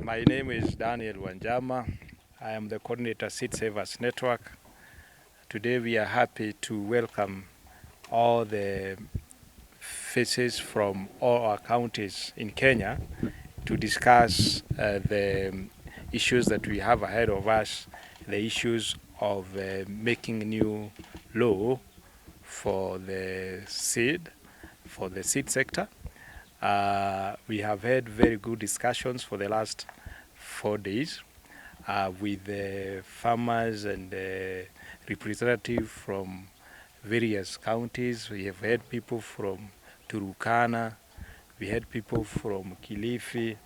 My name is Daniel Wanjama. I am the coordinator Seed Savers Network. Today we are happy to welcome all the faces from all our counties in Kenya to discuss the issues that we have ahead of us, the issues of making new law for the seed sector. We have had very good discussions for the last 4 days with the farmers and representatives from various counties. We have had people from Turukana, we had people from Kilifi,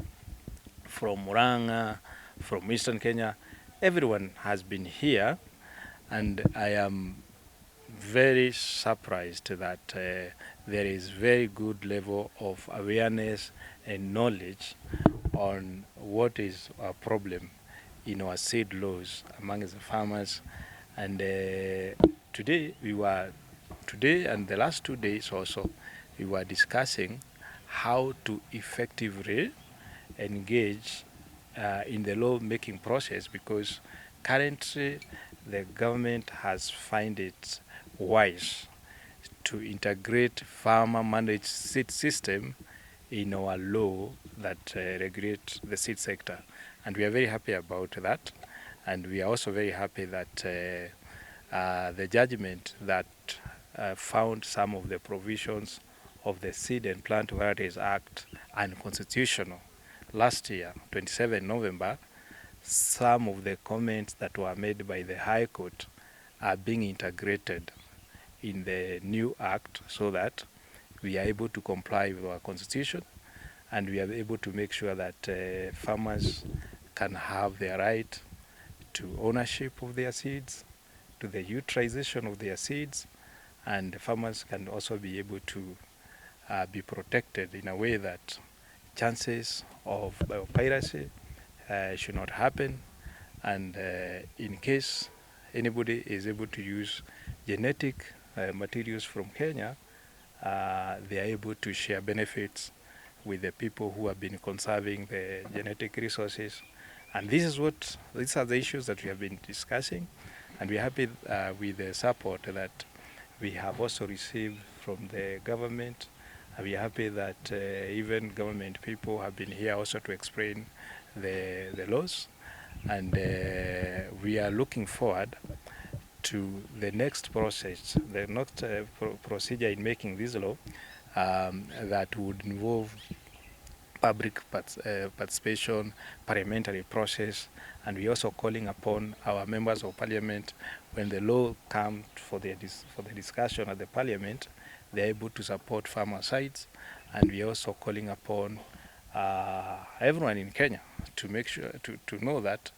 from Murang'a, from Eastern Kenya. Everyone has been here, and I am very surprised that there is very good level of awareness and knowledge on what is our problem in our seed laws among the farmers. And today and the last 2 days also, we were discussing how to effectively engage in the law making process, because currently the government has found it wise to integrate farmer managed seed system in our law that regulates the seed sector, and we are very happy about that. And we are also very happy that the judgment that found some of the provisions of the Seed and Plant Varieties Act unconstitutional last year, 27 November, some of the comments that were made by the High Court are being integrated in the new act so that we are able to comply with our constitution, and we are able to make sure that farmers can have their right to ownership of their seeds, to the utilization of their seeds, and farmers can also be able to be protected in a way that chances of biopiracy should not happen, and in case anybody is able to use genetic materials from Kenya, they are able to share benefits with the people who have been conserving the genetic resources. And these are the issues that we have been discussing, and we are happy with the support that we have also received from the government. And we are happy that even government people have been here also to explain the laws, and we are looking forward to the next process, the next procedure in making this law that would involve public participation, parliamentary process, and we're also calling upon our members of parliament, when the law comes for the discussion at the parliament, they're able to support farmer sides, and we're also calling upon everyone in Kenya to make sure to know that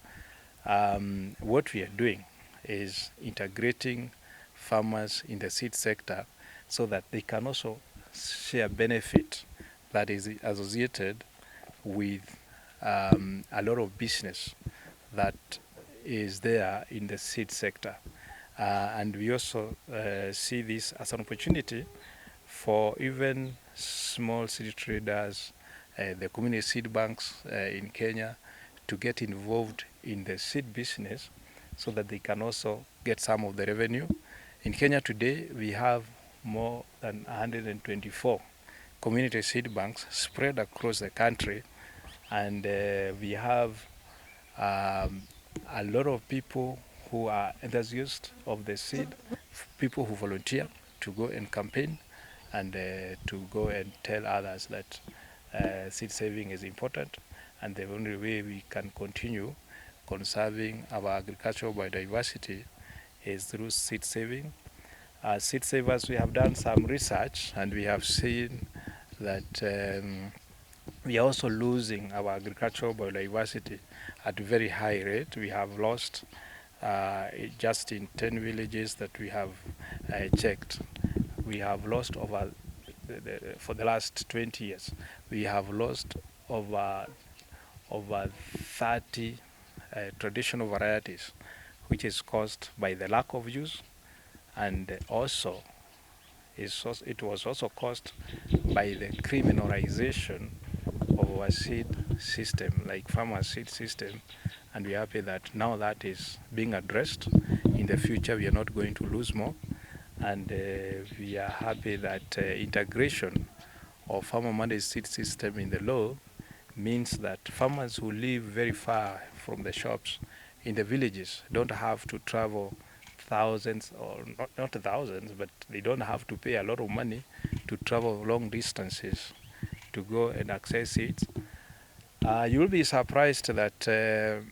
what we are doing is integrating farmers in the seed sector so that they can also share benefit that is associated with a lot of business that is there in the seed sector. And we also see this as an opportunity for even small seed traders, the community seed banks in Kenya, to get involved in the seed business so that they can also get some of the revenue. In Kenya today, we have more than 124 community seed banks spread across the country, and we have a lot of people who are enthusiasts of the seed, people who volunteer to go and campaign and to go and tell others that seed saving is important, and the only way we can continue conserving our agricultural biodiversity is through seed saving. Seed savers, we have done some research, and we have seen that we are also losing our agricultural biodiversity at a very high rate. We have lost, just in 10 villages that we have checked, we have lost over, for the last 20 years, we have lost over 30 traditional varieties, which is caused by the lack of use, and also it was also caused by the criminalization of our seed system, like farmer seed system, and we're happy that now that is being addressed. In the future, we are not going to lose more, and we are happy that integration of farmer managed seed system in the law means that farmers who live very far from the shops in the villages don't have to travel thousands, or not thousands, but they don't have to pay a lot of money to travel long distances to go and access seeds. You'll be surprised that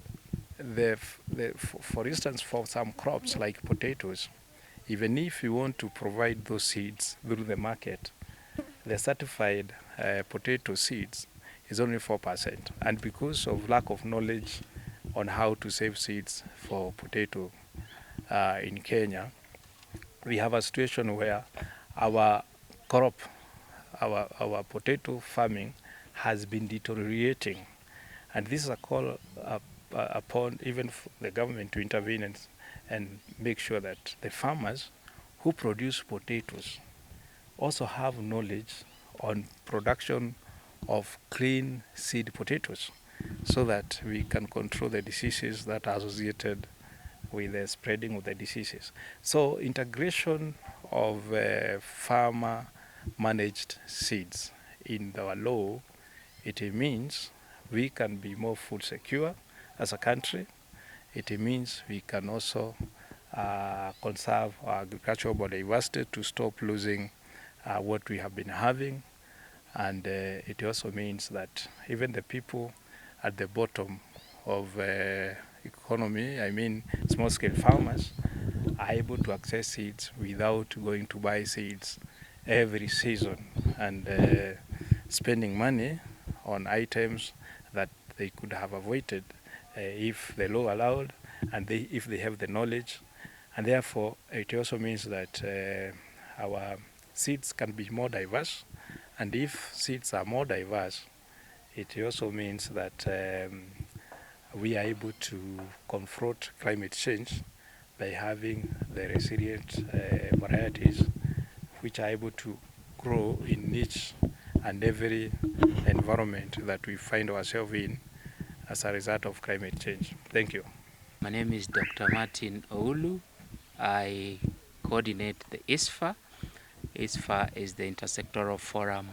for instance, for some crops like potatoes, even if you want to provide those seeds through the market, the certified potato seeds is only 4%. And because of lack of knowledge on how to save seeds for potato in Kenya, we have a situation where our crop, our potato farming has been deteriorating. And this is a call upon even the government to intervene and make sure that the farmers who produce potatoes also have knowledge on production of clean seed potatoes, so that we can control the diseases that are associated with the spreading of the diseases. So integration of farmer managed seeds in our law, it means we can be more food secure as a country. It means we can also conserve our agricultural biodiversity to stop losing what we have been having. And it also means that even the people at the bottom of economy, I mean small-scale farmers, are able to access seeds without going to buy seeds every season and spending money on items that they could have avoided if the law allowed, and if they have the knowledge. And therefore, it also means that our seeds can be more diverse. And if seeds are more diverse, it also means that we are able to confront climate change by having the resilient varieties which are able to grow in each and every environment that we find ourselves in as a result of climate change. Thank you. My name is Dr. Martin Oulu. I coordinate the ISFA. ISFA is the Intersectoral Forum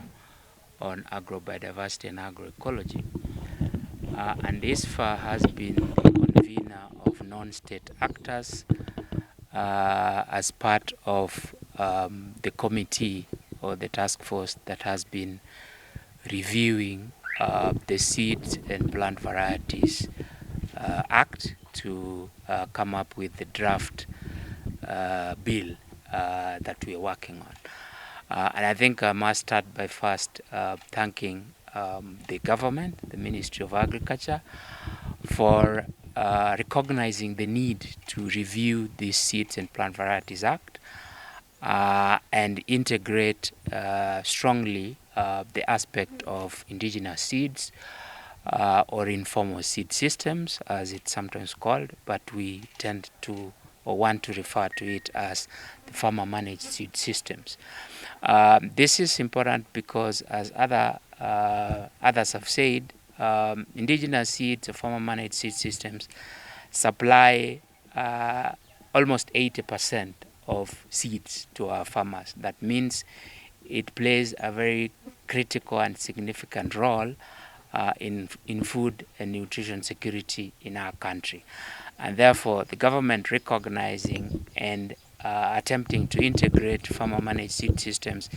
on Agrobiodiversity and Agroecology. And ISFA has been the convener of non-state actors as part of the committee or the task force that has been reviewing the Seeds and Plant Varieties Act to come up with the draft bill that we are working on. And I think I must start by first thanking the government, the Ministry of Agriculture, for recognizing the need to review the Seeds and Plant Varieties Act and integrate strongly the aspect of indigenous seeds or informal seed systems, as it's sometimes called, but we tend to or want to refer to it as the farmer managed seed systems. This is important because, as others have said, indigenous seeds or farmer managed seed systems supply almost 80% of seeds to our farmers. That means it plays a very critical and significant role in food and nutrition security in our country. And therefore, the government recognizing and attempting to integrate farmer managed seed systems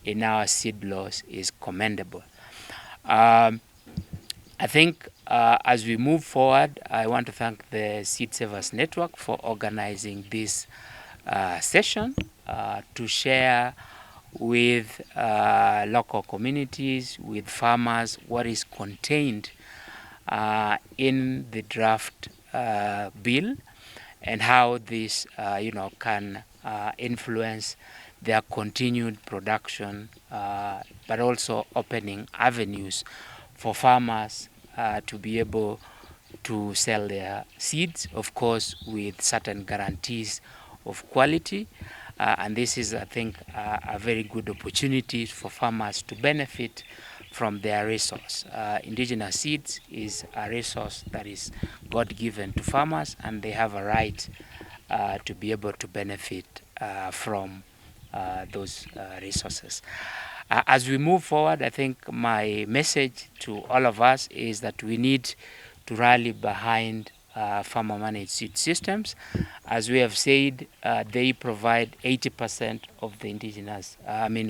in our seed laws is commendable. I think as we move forward, I want to thank the Seed Savers Network for organizing this session to share with local communities, with farmers, what is contained in the draft bill and how this can influence their continued production, but also opening avenues for farmers to be able to sell their seeds, of course, with certain guarantees of quality. And this is, I think, a very good opportunity for farmers to benefit from their resource. Indigenous seeds is a resource that is God-given to farmers, and they have a right to be able to benefit from those resources. As we move forward, I think my message to all of us is that we need to rally behind farmer managed seed systems. As we have said, they provide 80% of the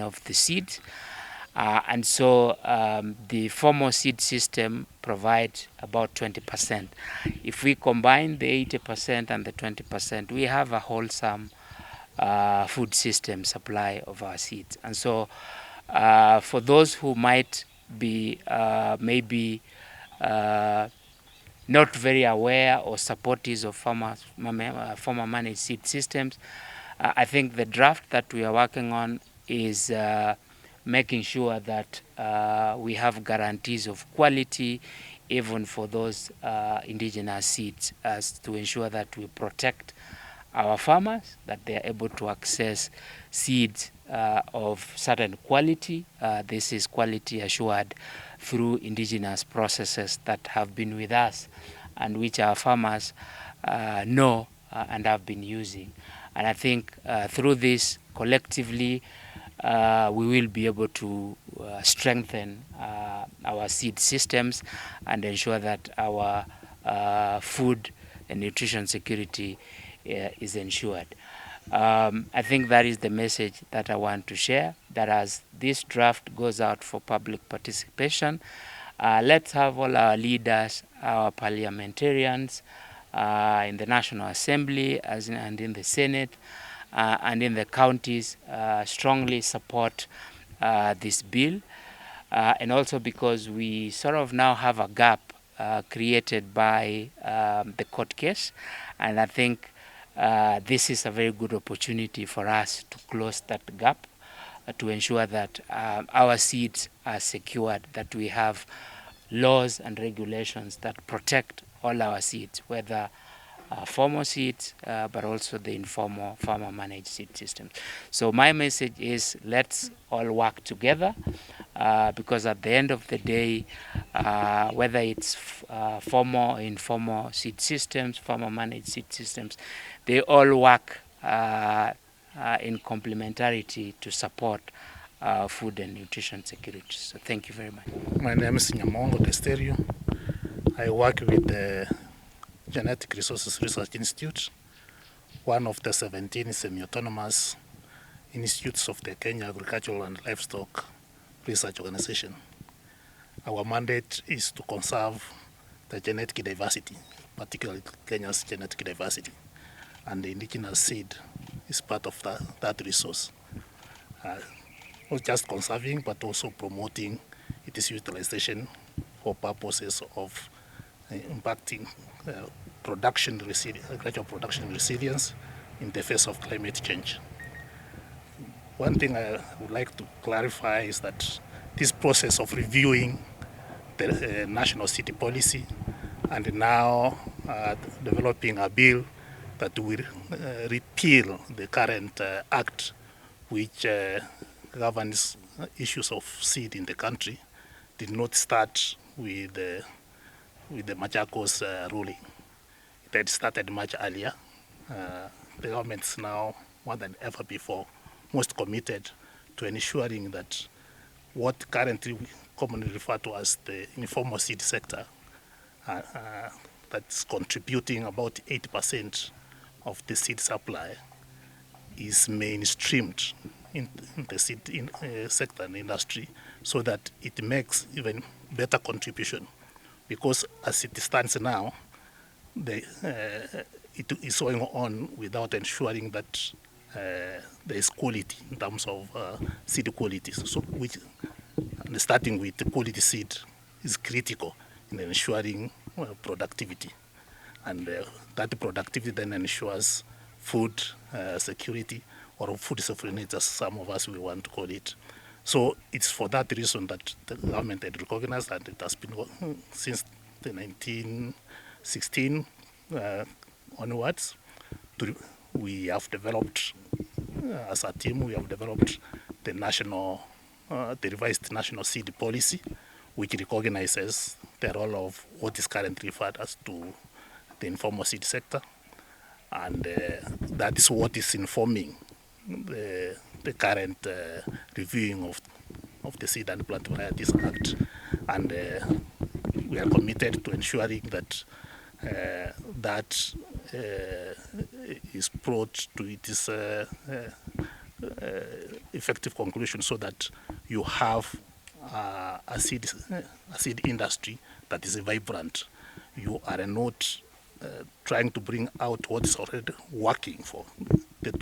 of the seeds. And so the formal seed system provides about 20%. If we combine the 80% and the 20%, we have a wholesome food system supply of our seeds. And so for those who might be maybe not very aware or supporters of farmer managed seed systems, I think the draft that we are working on is making sure that we have guarantees of quality even for those indigenous seeds, as to ensure that we protect our farmers, that they are able to access seeds of certain quality. This is quality assured through indigenous processes that have been with us and which our farmers know and have been using. And I think through this, collectively, we will be able to strengthen our seed systems and ensure that our food and nutrition security is ensured. I think that is the message that I want to share, that as this draft goes out for public participation, let's have all our leaders, our parliamentarians in the National Assembly and in the Senate and in the counties strongly support this bill. And also because we sort of now have a gap created by the court case, and I think this is a very good opportunity for us to close that gap, to ensure that our seeds are secured, that we have laws and regulations that protect all our seeds, whether formal seeds, but also the informal farmer managed seed systems. So my message is, let's all work together, because at the end of the day, whether it's formal or informal seed systems, farmer managed seed systems, they all work in complementarity to support food and nutrition security. So thank you very much. My name is Nyamongo Desterio. I work with the Genetic Resources Research Institute, one of the 17 semi-autonomous institutes of the Kenya Agricultural and Livestock Research Organization. Our mandate is to conserve the genetic diversity, particularly Kenya's genetic diversity, and the indigenous seed is part of that resource. Not just conserving, but also promoting its utilization for purposes of impacting agricultural production resilience in the face of climate change. One thing I would like to clarify is that this process of reviewing the national city policy and now developing a bill that will repeal the current act which governs issues of seed in the country did not start with the Machakos ruling. It had started much earlier. The government is now more than ever before most committed to ensuring that what currently we commonly refer to as the informal seed sector, that's contributing about 80% of the seed supply, is mainstreamed in the seed sector and industry, so that it makes even better contribution. Because as it stands now, it is going on without ensuring that there is quality in terms of seed quality. So, starting with the quality seed is critical in ensuring productivity, and that productivity then ensures food security, or food sovereignty, as some of us will want to call it. So it's for that reason that the government had recognized, and it has been since the 1916 onwards. We have developed, as a team, we have developed the national the revised national seed policy, which recognizes the role of what is currently referred as to the informal seed sector, and that is what is informing the current reviewing of the Seed and Plant Varieties Act, and we are committed to ensuring that that is brought to its effective conclusion, so that you have a seed industry that is vibrant. You are not trying to bring out what is already working for the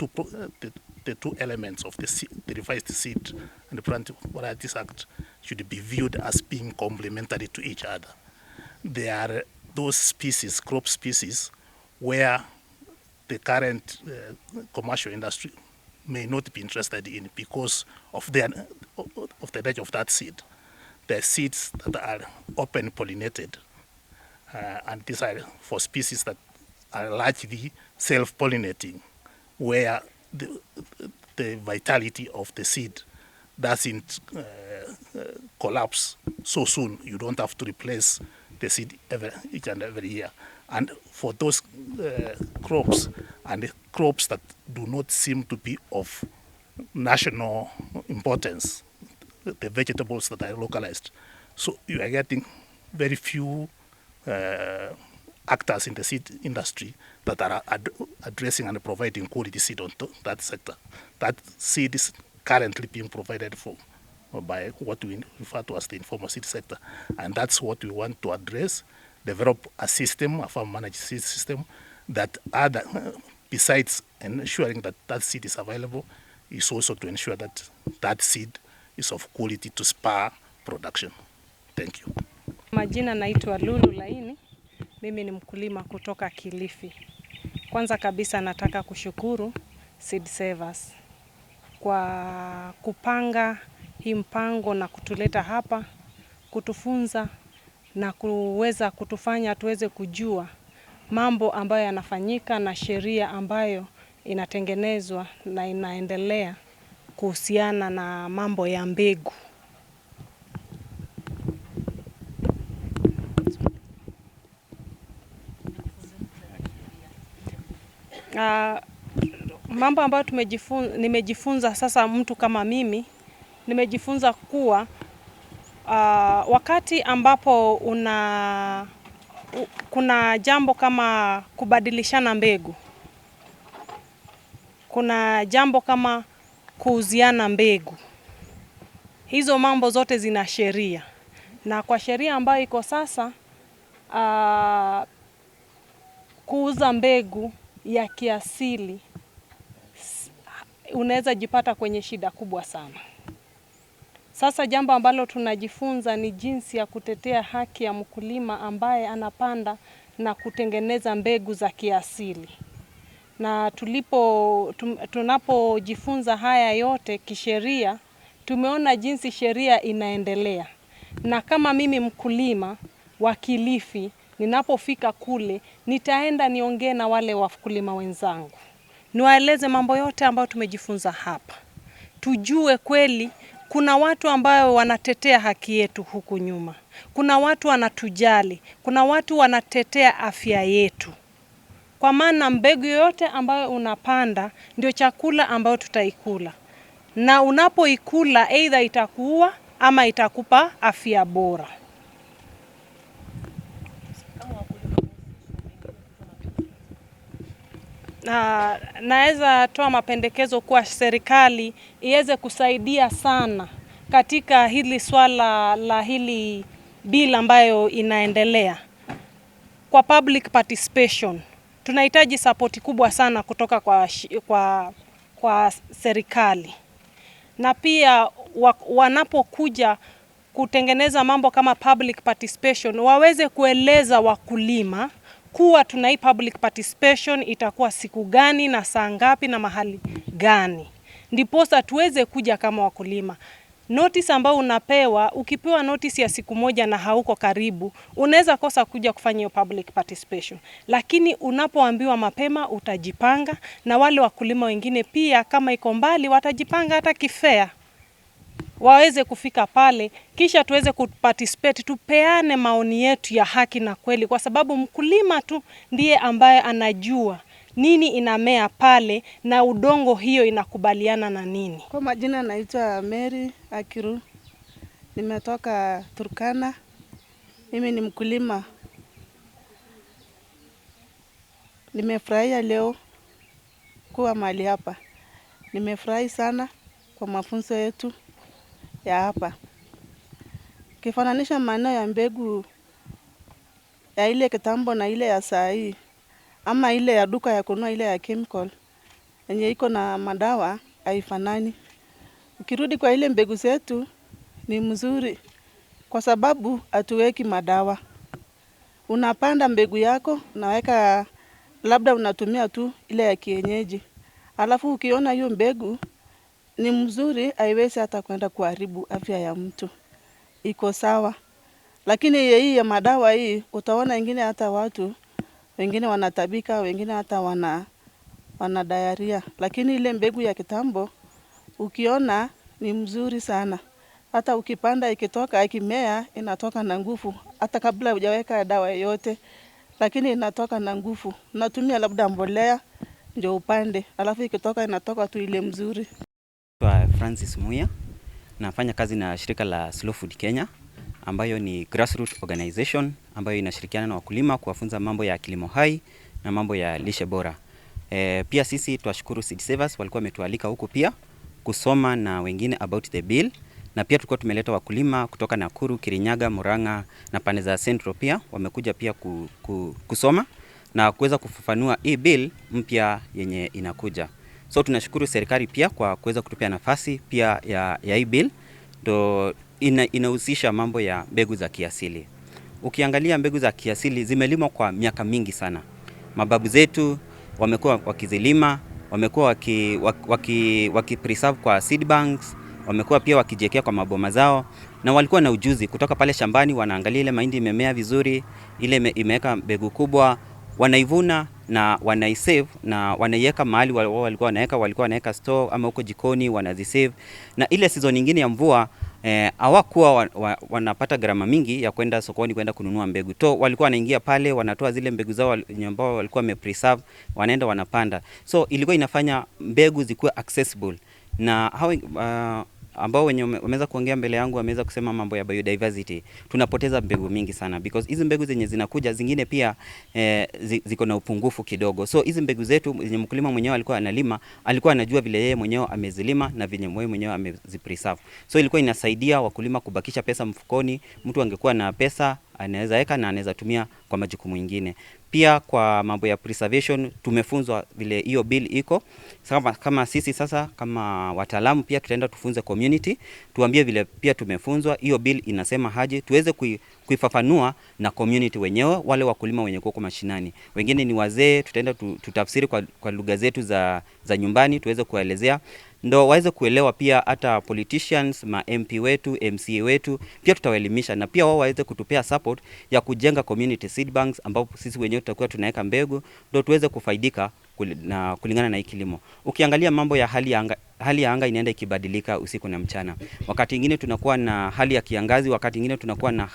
two elements of the revised Seed and the Plant Varieties Act should be viewed as being complementary to each other. There are those species, crop species, where the current commercial industry may not be interested in because of the nature of that seed. The seeds that are open pollinated, and these are for species that are largely self-pollinating, where the vitality of the seed doesn't collapse so soon. You don't have to replace the seed each and every year. And for those crops and crops that do not seem to be of national importance, the vegetables that are localized, so you are getting very few actors in the seed industry that are addressing and providing quality seed on that sector. That seed is currently being provided for by what we refer to as the informal seed sector, and that's what we want to address. Develop a system, a farm managed seed system, that besides ensuring that that seed is available, is also to ensure that that seed is of quality to spur production. Thank you. Majina naitwa Lulu Laini. Mimi ni mkulima kutoka Kilifi. Kwanza kabisa nataka kushukuru Seed Savers kwa kupanga hii mpango na kutuleta hapa, kutufunza na kuweza kutufanya tuweze kujua mambo ambayo yanafanyika na sheria ambayo inatengenezwa na inaendelea kuhusiana na mambo ya mbegu. Mambo ambayo nimejifunza sasa, mtu kama mimi nimejifunza kuwa wakati ambapo kuna jambo kama kubadilishana mbegu, kuna jambo kama kuuziana mbegu, hizo mambo zote zina sheria, na kwa sheria ambayo iko sasa, kuuza mbegu ya kiasili unaweza jipata kwenye shida kubwa sana. Sasa jambo ambalo tunajifunza ni jinsi ya kutetea haki ya mkulima ambaye anapanda na kutengeneza mbegu za kiasili. Na tunapojifunza haya yote kisheria, tumeona jinsi sheria inaendelea. Na kama mimi mkulima wa Kilifi, ninapofika kule, nitaenda niongee na wale wakulima wenzangu, niwaeleze mambo yote ambayo tumejifunza hapa. Tujue kweli kuna watu ambao wanatetea haki yetu huku nyuma. Kuna watu wanatujali, kuna watu wanatetea afya yetu. Kwa maana mbegu yote ambayo unapanda ndio chakula ambayo tutaikula. Na unapoikula either itakuua ama itakupa afya bora. Naweza toa mapendekezo kwa serikali iweze kusaidia sana katika hili swala la hili bill ambayo inaendelea. Kwa public participation, tunahitaji support kubwa sana kutoka kwa serikali. Na pia wanapokuja kutengeneza mambo kama public participation, waweze kueleza wakulima kuwa tunai public participation itakuwa siku gani na saa ngapi na mahali gani. Ndiposa tuweze kuja kama wakulima. Notice ambao unapewa, ukipewa notice ya siku moja na hauko karibu, unaweza kosa kuja kufanya hiyo public participation. Lakini unapoambiwa mapema utajipanga, na wale wakulima wengine pia kama iko mbali watajipanga hata kifea. waweze kufika pale, kisha tuweze kuparticipate, tupeane maoni yetu ya haki na kweli, kwa sababu mkulima tu ndiye ambaye anajua nini inamea pale na udongo hiyo inakubaliana na nini. Kwa majina naitwa Mary Akiru, nimetoka Turkana. Mimi ni mkulima. Nimefurahia leo kuwa mahali hapa. Nimefurahi sana kwa mafunzo yetu ya hapa. Kifananisha maana ya mbegu ya ile kitambo na ile ya saa hii, ama ile ya duka ya kununua ile ya chemical yenye iko na madawa haifanani. Ukirudi kwa ile mbegu zetu ni mzuri kwa sababu hatuweki madawa. Unapanda mbegu yako, unaweka labda unatumia tu ile ya kienyeji. Alafu ukiona hiyo mbegu ni mzuri, haiwezi hata kwenda kuharibu afya ya mtu. Iko sawa. Lakini hii ya madawa hii, utaona wengine hata watu, wengine wanatabika, wengine hata wana diarrhea. Lakini ile mbegu ya kitambo, ukiona ni mzuri sana. Hata ukipanda ikitoka, ikimea, inatoka na nguvu. Hata kabla hujaweka dawa yoyote, lakini inatoka na nguvu. Unatumia labda mbolea, ndio upande. Alafu ikitoka, inatoka tu ile mzuri. Francis Muya, nafanya kazi na shirika la Slow Food Kenya, ambayo ni grassroots organization, ambayo inashirikiana na wakulima kuwafunza mambo ya kilimo hai na mambo ya lishe bora. Pia sisi tuwashukuru Seed Savers, walikuwa wametualika huku pia kusoma na wengine about the bill, na pia tulikuwa tumeleta wakulima kutoka Nakuru, Kirinyaga, Murang'a na pande za Central pia wamekuja pia kusoma na kuweza kufafanua hii bill mpya yenye inakuja. So tunashukuru serikali pia kwa kuweza kutupea nafasi pia ya hii bill. Ndo inahusisha mambo ya mbegu za kiasili. Ukiangalia mbegu za kiasili zimelimwa kwa miaka mingi sana. Mababu zetu wamekuwa wakizilima, wamekuwa waki-preserve kwa seed banks, wamekuwa pia wakijiwekea kwa maboma zao, na walikuwa na ujuzi kutoka pale shambani. Wanaangalia ile mahindi imemea vizuri, ile imeweka mbegu kubwa, wanaivuna na wanaisave na wanaiweka mahali walikuwa wanaweka store ama huko jikoni wanazisave. Na ile season nyingine ya mvua hawakuwa wanapata gharama mingi ya kwenda sokoni kwenda kununua mbegu. Walikuwa wanaingia pale, wanatoa zile mbegu zao ambao walikuwa wamepreserve, wanaenda wanapanda. So ilikuwa inafanya mbegu zikuwe accessible. Na ambao wenye wameweza kuongea mbele yangu wameweza kusema mambo ya biodiversity. Tunapoteza mbegu mingi sana because hizi mbegu zenye zinakuja zingine pia ziko na upungufu kidogo. So hizi mbegu zetu zenye mkulima mwenyewe alikuwa analima, alikuwa anajua vile yeye mwenyewe amezilima na vile yeye mwenyewe amezipreserve. So ilikuwa inasaidia wakulima kubakisha pesa mfukoni. Mtu angekuwa na pesa anaweza weka na anaweza tumia kwa majukumu mengine. Pia kwa mambo ya preservation tumefunzwa vile hiyo bill iko. Kama sisi sasa kama wataalamu pia tutaenda tufunze community, tuambie vile pia tumefunzwa hiyo bill inasema haje, tuweze kuifafanua na community wenyewe, wale wakulima wenye kwa mashinani. Wengine ni wazee, tutaenda tutafsiri kwa lugha zetu za nyumbani, tuweze kuelezea ndo waweze kuelewa. Pia hata politicians, ma MP wetu, MCA wetu pia tutawaelimisha, na pia wao waweze kutupea support ya kujenga community seed banks ambapo sisi wenyewe tutakuwa tunaweka mbegu ndo tuweze kufaidika kulingana na hii kilimo. Ukiangalia mambo ya hali ya anga inaenda ikibadilika usiku na mchana. Wakati mwingine tunakuwa na hali ya kiangazi, wakati mwingine tunakuwa na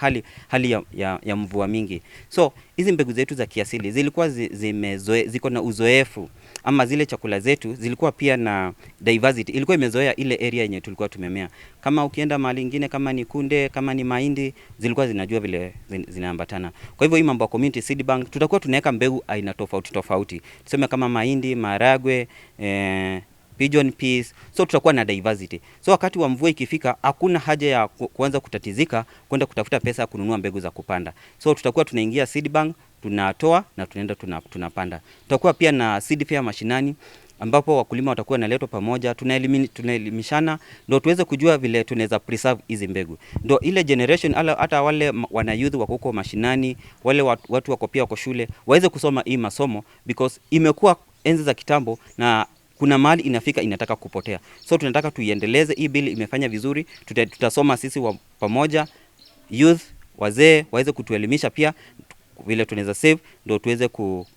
hali ya mvua mingi. So hizi mbegu zetu za kiasili zilikuwa ziko na uzoefu, ama zile chakula zetu zilikuwa pia na diversity. Ilikuwa imezoea ile area yenye tulikuwa tumemea. Kama ukienda mahali nyingine, kama ni kunde, kama ni mahindi, zilikuwa zinajua vile zinaambatana. Kwa hivyo hii mambo ya community seed bank tutakuwa tunaweka mbegu aina tofauti. Tuseme kama mahindi, maharagwe, pigeon peas, so tutakuwa na diversity. So wakati wa mvua ikifika, hakuna haja ya kuanza kutatizika kwenda kutafuta pesa ya kununua mbegu za kupanda. So tutakuwa tunaingia seed bank, tunatoa na tunaenda tunapanda. Tutakuwa pia na seed fair mashinani ambapo wakulima watakuwa naletwa pamoja, tunaelimishana ndio tuweze kujua vile tunaweza preserve hizi mbegu. Ndio ile generation hata wale wana youth wako huko mashinani, wale watu wako pia wako shule, waweze kusoma hii masomo because imekuwa enzi za kitambo na kuna mahali inafika inataka kupotea. So tunataka tuiendeleze hii bill, imefanya vizuri, tutasoma sisi pamoja, youth, wazee waweze kutuelimisha pia vile tunaweza save ndo tuweze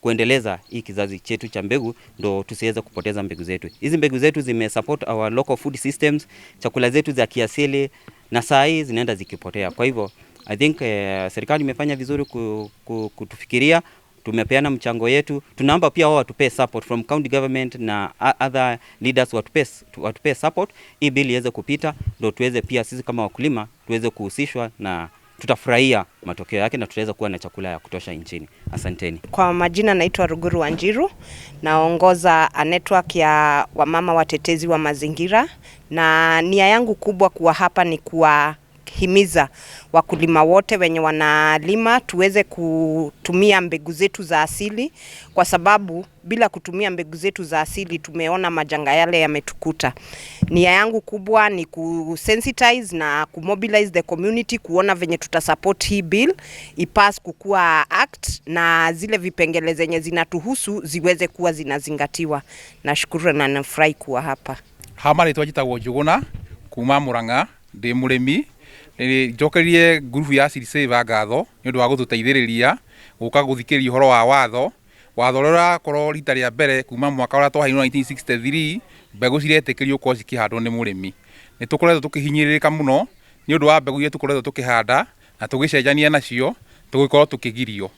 kuendeleza hii kizazi chetu cha mbegu, ndo tusiweze kupoteza mbegu zetu. Hizi mbegu zetu zimesupport our local food systems, chakula zetu za kiasili, na saa hii zinaenda zikipotea. Kwa hivyo I think serikali imefanya vizuri kutufikiria, tumepeana mchango yetu. Tunaomba pia wao watupe support from county government na other leaders, watupe support hii bill iweze kupita, ndio tuweze pia sisi kama wakulima tuweze kuhusishwa, na tutafurahia matokeo yake na tutaweza kuwa na chakula ya kutosha nchini. Asanteni. Kwa majina naitwa Ruguru Wanjiru, naongoza a network ya wamama watetezi wa mazingira, na nia yangu kubwa kuwa hapa ni kuwahimiza wakulima wote wenye wanalima tuweze kutumia mbegu zetu za asili, kwa sababu bila kutumia mbegu zetu za asili tumeona majanga yale yametukuta. Nia yangu kubwa ni kusensitize na kumobilize the community kuona venye tutasupport hii bill ipass kukua act, na zile vipengele zenye zinatuhusu ziweze kuwa zinazingatiwa. Nashukuru na nafurahi kuwa hapa. Hamari twajitagwo Njuguna kuma Murang'a, ndi murimi. Njokerie group ya Seed Saver ngatho ni undu wa gututeithiriria guka guthikiriria uhoro wa watho rora korwo rita ria mbere kuma mwaka wa twahairwo 1963 mbegu ciretikirio ko cikihandwo ni murimi. Ni tukoretwo tukihinyiririka muno ni undu wa mbegu iria tukoretwo tukihanda na tugicenjania nacio tugikorwo tukigirio.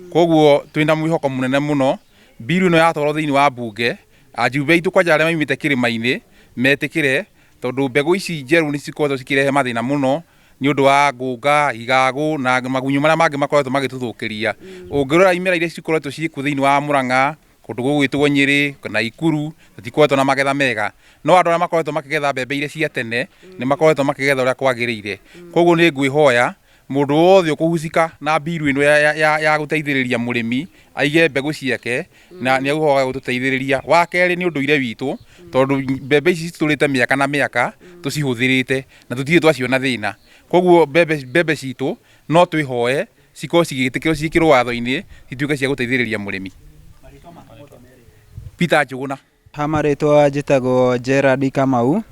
Koguo twina mwihoko munene muno bill ino yatwarwo thiini wa bunge, ajumbe itu kwanja aria maimite kirima-ini metikire, tondu mbegu ici njeru ni cikoretwo cikirehe mathina muno ni undu wa ngunga, igagu na magunyu maria mangi makoretwo magituthukiria. Ungirora imera iria cikoretwo ciku thiini wa Murang'a, kundu gugwitwo Nyeri na Ikuru, tutikoretwo na magetha mega. No andu aria makoretwo makigetha mbembe iria cia tene ni makoretwo makigetha uria kwagiriire. Koguo ni ngwihoya mundu wothe ukuhucika na bill ino ya guteithiriria murimi aige mbegu ciake na ni aguhoga gututeithiriria. Wa keri ni unduire witu, tondu mbembe ici citurite miaka na miaka tucihuthirite na tutire twaciona thina. Koguo mbembe citu no twihoe cikorwo cigitikirwo ciikirwo watho-ini cituike cia guteithiriria murimi. Peter Njuguna. Hamaritwa njitagwo Gerard Kamau,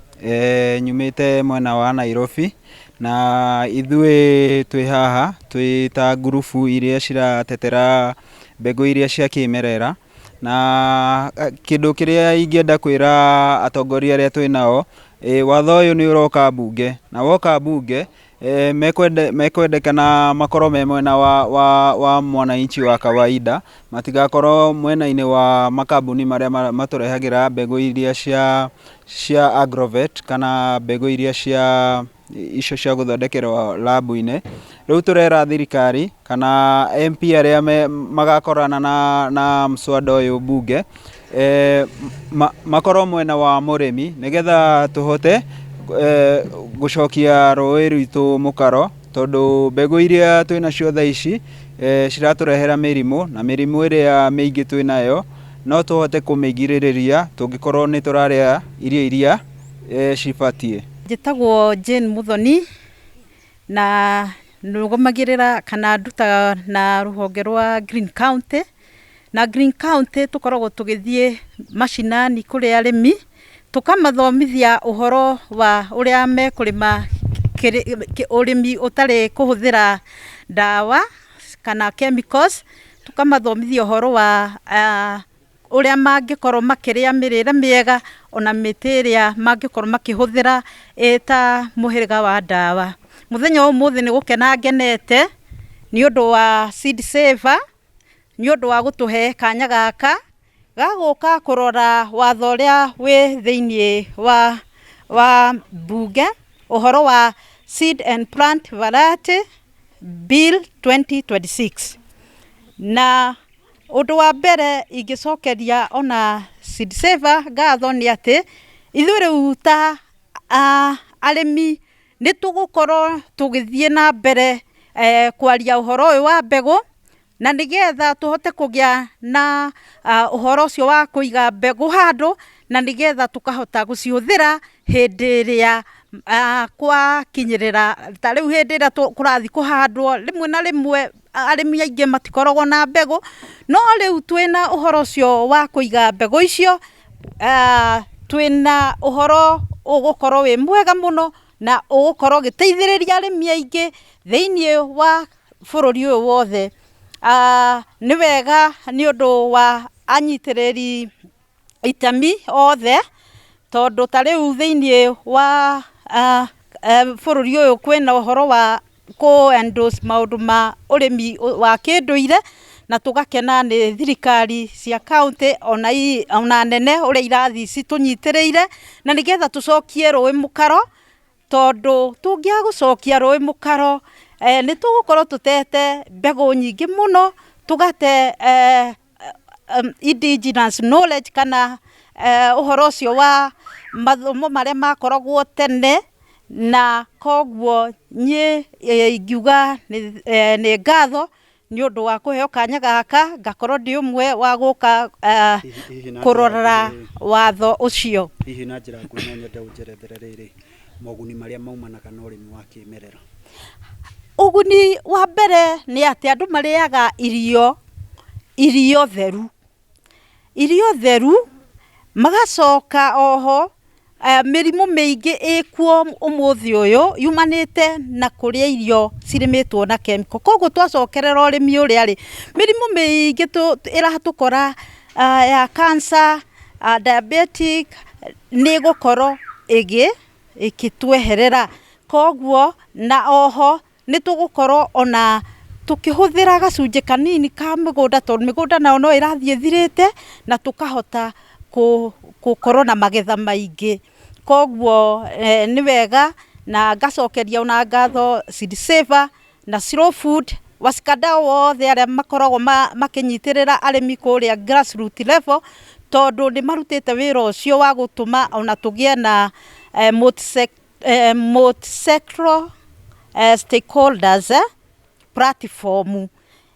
nyumite mwena wa Nairobi, na ithuĩ twĩ haha twĩ ta ngurubu iria ciratetera mbegu iria cia kimerera, na kindu kiria ingĩenda kwĩra atongoria aria twĩ nao, watho ũyũ nĩ ũroka bunge, na woka bunge mekwendekana makorwo me mwena wa mwananchi wa kawaida, matigakorwo mwena-inĩ wa makambuni maria matũrehagira mbegu iria cia agrovet kana mbegu iria icio cia guthondekerwo labu-inĩ. Rĩu turera thirikari kana MP aria magakorana na mswada ũyũ bunge, makorwo mwena wa mũrĩmi nigetha tuhote gucokia rũĩ rwitũ mũkaro, tondu mbegu iria twĩnacio thaa ici ciraturehera mĩrimũ, na mĩrimũ ĩrĩa mĩingĩ twĩnayo no tuhote kũmĩgirĩrĩria tũngĩkorwo nĩ tũrarĩa irio iria cibatie. Njĩtagwo Jane Muthoni, na nũgomagĩrĩra kana ndutaga na rũhonge rwa Green County, na Green County tukoragwo tũgĩthiĩ mashinani kũrĩ arĩmi tukamathomithia uhoro wa uria mekurima urimi utari kuhuthira dawa kana chemicals, tukamathomithia uhoro wa uria mangikorwo makiria mirire miega ona miti iria mangikorwo makihuthira eta muhiriga wa dawa. Muthenya umuthi ni gukena ngenete ni undu wa Seed Saver, ni undu wa gutuhe kanya gaka gaguka kurora watho uria wi thiini wa bunge, uhoro wa Seed and Plant Variety Bill 2026. Na undu wa mbere ingicokeria ona Seed Saver ngatho ni ati ithuĩ rĩu ta arĩmi ni tugukorwo tugithie na mbere kwaria uhoro ũyũ wa mbegu, na nigetha tuhote kugia na uhoro ucio wa kuiga mbegu handu, na nigetha tukahota gucihuthira hindi iria kwa kinyirira ta riu hindi iria kurathi kuhandwo. Rimwe na rimwe arimi aingi matikoragwo na mbegu, no riu twina uhoro ucio wa kuiga mbegu icio, twina uhoro ugukorwo wi mwega muno na ugukorwo giteithiriria arimi aingi thiini wa bururi uyu wothe. nĩ wega nĩ ũndũ wa anyitirĩri itemi othe, tondũ ta rĩu thĩinĩ wa bũrũri ũyũ kwĩna ũhoro wa endorse maũndũ ma ũrĩmi wa kĩndũire, na tũgakena nĩ thirikari cia county ona nene ũrĩa irathi citũnyitĩrĩire, na nĩgetha tũcokie rũĩ mũkaro, tondũ tũngĩaga gũcokia rũĩ mũkaro nĩ tũgũkorwo tũtete mbegũ nyingĩ mũno, tũgate indigenous knowledge kana ũhoro ũcio wa mathomo marĩa makoragwo tene, na koguo niĩ ingiuga nĩ ngatho nĩ ũndũ wa kũheo kanya gaka, ngakorwo ndĩ ũmwe wa gũka kũrora watho ũcio. Hihi na njĩra nguhĩ no nyende ũnjerethere rĩrĩ moguni marĩa maumanaga na ũrĩmi wa kĩmerera. Ũguni wa mbere nĩ atĩ andũ marĩaga irio theru, magacoka oho mĩrimũ mĩingĩ ĩkuo ũmũthĩ ũyũ yumanĩte na kũrĩa irio cirĩmĩtwo na chemical. Koguo twacokerera ũrĩmi ũrĩa rĩ, mĩrimũ mĩingĩ ĩratũkora ya cancer, diabetic nĩ gũkorwo ĩgĩtweherera. Koguo na oho nĩ tũgũkorwo ona tũkĩhũthĩra gacunjĩ kanini ka mĩgũnda, tondũ mĩgũnda nayo no ĩrathiĩ ĩthirĩte, na tũkahota gũkorwo na magetha maingĩ. Koguo nĩ wega, na ngacokeria ona ngatho Seed Saver na Slow Food, washikadau wothe arĩa makoragwo makĩnyitĩrĩra arĩmi kũrĩa grassroots level, tondũ nĩ marutĩte wĩra ũcio wa gũtũma ona tũgĩe na multi-sectoral stakeholders platform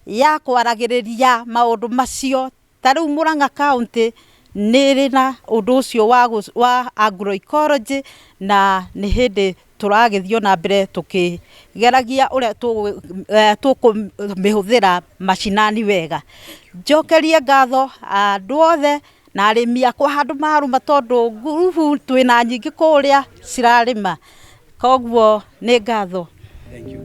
ya kwaragĩrĩria maũndũ macio. Ta rĩu Murang'a County nĩ ĩrĩ na ũndũ ũcio wa agroecology, na nĩ hĩndĩ tũragĩthiĩ na mbere tũkĩgeragia ũrĩa tũkũmĩhũthĩra macinani wega. Njokerie ngatho andũ othe na arĩmi akwa handũ marũma, tondũ ngurubu twĩna nyingĩ kũrĩa cirarĩma, koguo nĩ ngatho. Thank you.